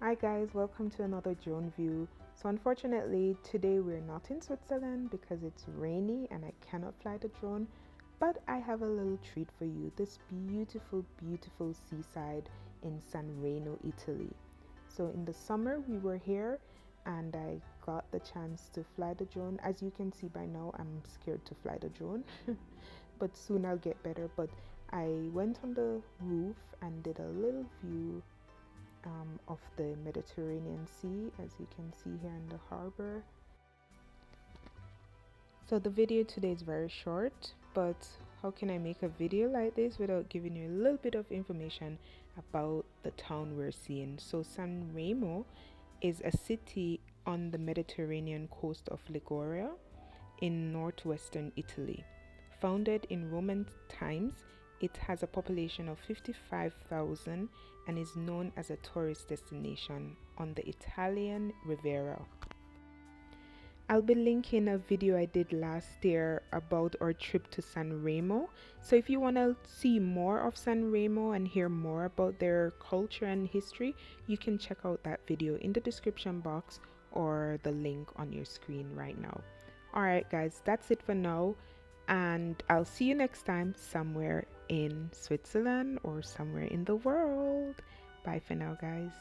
Hi guys, welcome to another drone view. So unfortunately today we're not in Switzerland because it's rainy and I cannot fly the drone, but I have a little treat for you. This beautiful seaside in Sanremo, Italy. So in the summer we were here and I got the chance to fly the drone. As you can see by now, I'm scared to fly the drone but soon I'll get better. But I went on the roof and did a little view of the Mediterranean Sea, as you can see here in the harbor. So the video today is very short, but how can I make a video like this without giving you a little bit of information about the town we're seeing? So Sanremo is a city on the Mediterranean coast of Liguria in northwestern Italy. Founded in Roman times, it has a population of 55,000 and is known as a tourist destination on the Italian Rivera. I'll be linking a video I did last year about our trip to Sanremo. So if you want to see more of Sanremo and hear more about their culture and history, you can check out that video in the description box or the link on your screen right now. Alright guys, that's it for now, and I'll see you next time somewhere in Switzerland or somewhere in the world. Bye for now guys.